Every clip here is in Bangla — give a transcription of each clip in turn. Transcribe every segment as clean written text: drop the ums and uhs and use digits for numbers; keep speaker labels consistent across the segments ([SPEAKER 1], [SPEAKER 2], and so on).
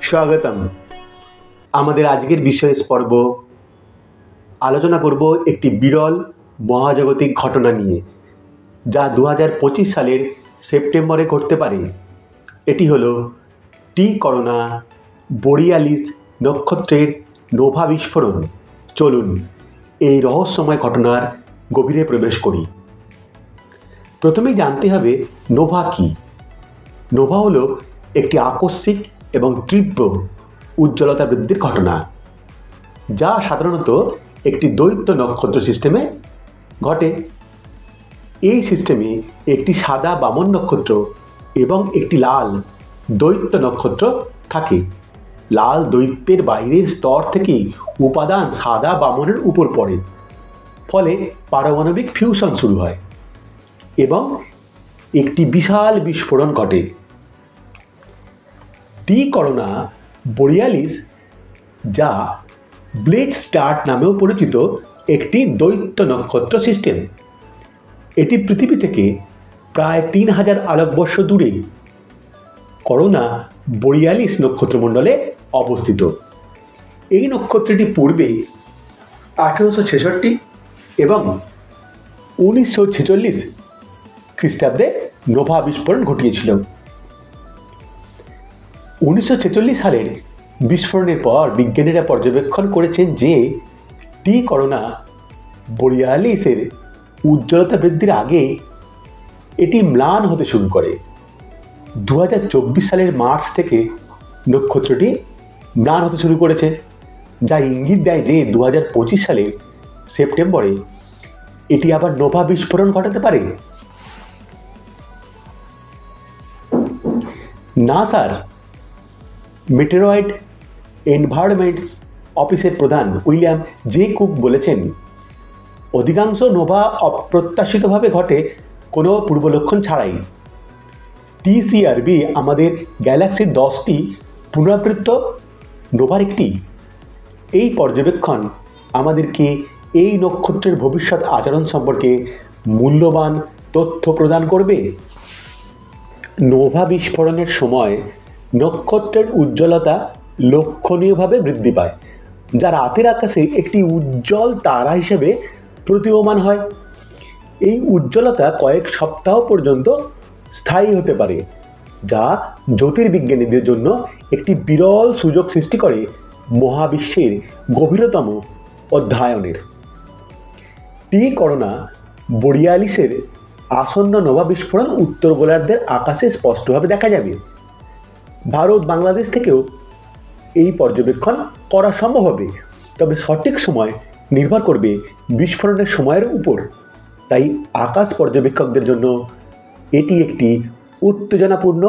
[SPEAKER 1] স্বাগতম। আমাদের আজকের বিশেষ পর্ব আলোচনা করব একটি বিরল মহাজাগতিক ঘটনা নিয়ে, যা 2025 সালের সেপ্টেম্বরে ঘটতে পারে। এটি হলো টি করোনা বোরিয়ালিস নক্ষত্রের নোভা বিস্ফোরণ। চলুন এই রহস্যময় ঘটনার গভীরে প্রবেশ করি। প্রথমেই জানতে হবে নোভা কী। নোভা হলো একটি আকস্মিক এবং তীব্র উজ্জ্বলতা বৃদ্ধির ঘটনা, যা সাধারণত একটি দৈত্য নক্ষত্র সিস্টেমে ঘটে। এই সিস্টেমে একটি সাদা বামন নক্ষত্র এবং একটি লাল দৈত্য নক্ষত্র থাকে। লাল দৈত্যের বাইরের স্তর থেকে উপাদান সাদা বামনের উপর পড়ে, ফলে পারমাণবিক ফিউশন শুরু হয় এবং একটি বিশাল বিস্ফোরণ ঘটে। টি করোনা বোরিয়ালিস, যা ব্লেড স্টার নামেও পরিচিত, একটি দৈত্য নক্ষত্র সিস্টেম। এটি পৃথিবী থেকে প্রায় 3000 আলোকবর্ষ দূরে করোনা বোরিয়ালিস নক্ষত্রমণ্ডলে অবস্থিত। এই নক্ষত্রটি পূর্বে 1866 এবং 1946 খ্রিস্টাব্দে নোভা বিস্ফোরণ ঘটিয়েছিল। 1946 সালের বিস্ফোরণের পর বিজ্ঞানীরা পর্যবেক্ষণ করেছেন যে টি করোনা বোরিয়ালিসের উজ্জ্বলতা বৃদ্ধির আগে এটি ম্লান হতে শুরু করে। 2024 সালের মার্চ থেকে নক্ষত্রটি ম্লান হতে শুরু করেছে, যা ইঙ্গিত দেয় যে 2025 সালের সেপ্টেম্বরে এটি আবার নোভা বিস্ফোরণ ঘটাতে পারে। নাসার মেটেরয়েড এনভায়রনমেন্টস অফিসের প্রধান উইলিয়াম জে কুক বলেছেন, অধিকাংশ নোভা অপ্রত্যাশিতভাবে ঘটে কোনো পূর্বলক্ষণ ছাড়াই। টিসিআরবি আমাদের গ্যালাক্সির 10টি পুনরাবৃত্ত নোভার একটি। এই পর্যবেক্ষণ আমাদেরকে এই নক্ষত্রের ভবিষ্যৎ আচরণ সম্পর্কে মূল্যবান তথ্য প্রদান করবে। নোভা বিস্ফোরণের সময় নক্ষত্রের উজ্জ্বলতা লক্ষণীয়ভাবে বৃদ্ধি পায়, যা রাতের আকাশে একটি উজ্জ্বল তারা হিসেবে প্রতীয়মান হয়। এই উজ্জ্বলতা কয়েক সপ্তাহ পর্যন্ত স্থায়ী হতে পারে, যা জ্যোতির্বিজ্ঞানীদের জন্য একটি বিরল সুযোগ সৃষ্টি করে মহাবিশ্বের গভীরতম অধ্যয়নের। টি করোনা বোরিয়ালিসের আসন্ন নোভা বিস্ফোরণ উত্তর গোলার্ধের আকাশে স্পষ্টভাবে দেখা যাবে। ভারত, বাংলাদেশ থেকেও এই পর্যবেক্ষণ করা সম্ভব হবে, তবে সঠিক সময় নির্ভর করবে বিস্ফোরণের সময়ের উপর। তাই আকাশ পর্যবেক্ষকদের জন্য এটি একটি উত্তেজনাপূর্ণ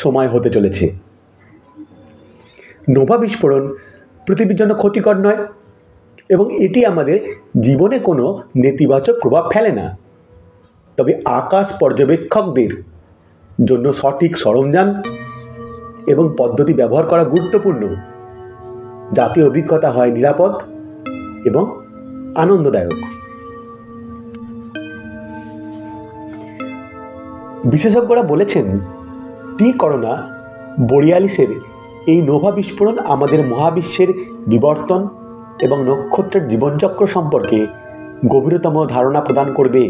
[SPEAKER 1] সময় হতে চলেছে। নোভা বিস্ফোরণ পৃথিবীর জন্য ক্ষতিকর নয় এবং এটি আমাদের জীবনে কোনো নেতিবাচক প্রভাব ফেলে না। তবে আকাশ পর্যবেক্ষকদের জন্য সঠিক সরঞ্জাম এবং পদ্ধতি ব্যবহার করা গুরুত্বপূর্ণ, যাতে অভিজ্ঞতা হয় নিরাপদ এবং আনন্দদায়ক। বিশেষজ্ঞরা বলেছেন, টি করোনা বোরিয়ালিসের এই নোভা বিস্ফোরণ আমাদের মহাবিশ্বের বিবর্তন এবং নক্ষত্রের জীবনচক্র সম্পর্কে গভীরতম ধারণা প্রদান করবে।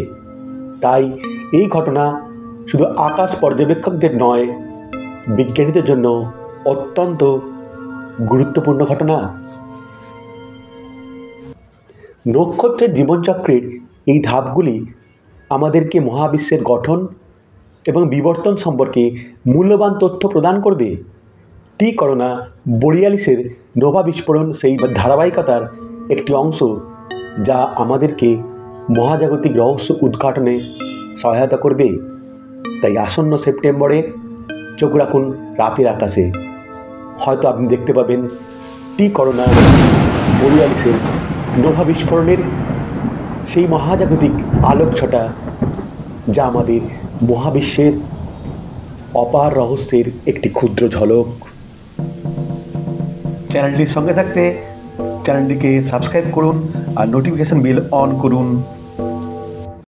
[SPEAKER 1] তাই এই ঘটনা শুধু আকাশ পর্যবেক্ষকদের নয়, বিজ্ঞানীদের জন্য অত্যন্ত গুরুত্বপূর্ণ ঘটনা। নক্ষত্রের জীবনচক্রের এই ধাপগুলি আমাদেরকে মহাবিশ্বের গঠন এবং বিবর্তন সম্পর্কে মূল্যবান তথ্য প্রদান করবে। টি করোনা বোরিয়ালিসের নোভা বিস্ফোরণ সেই ধারাবাহিকতার একটি অংশ, যা আমাদেরকে মহাজাগতিক রহস্য উদ্ঘাটনে সহায়তা করবে। তাই আসন্ন সেপ্টেম্বরে চোখ রাখুন রাতের আকাশে। হয়তো আপনি দেখতে পাবেন টি করোনা বোরিয়ালিসের নোভা বিস্ফোরণের সেই মহাজাগতিক আলোকছটা, যা আমাদের মহাবিশ্বের অপার রহস্যের একটি ক্ষুদ্র ঝলক। চ্যানেলটির সঙ্গে থাকতে চ্যানেলটিকে সাবস্ক্রাইব করুন আর নোটিফিকেশন বেল অন করুন।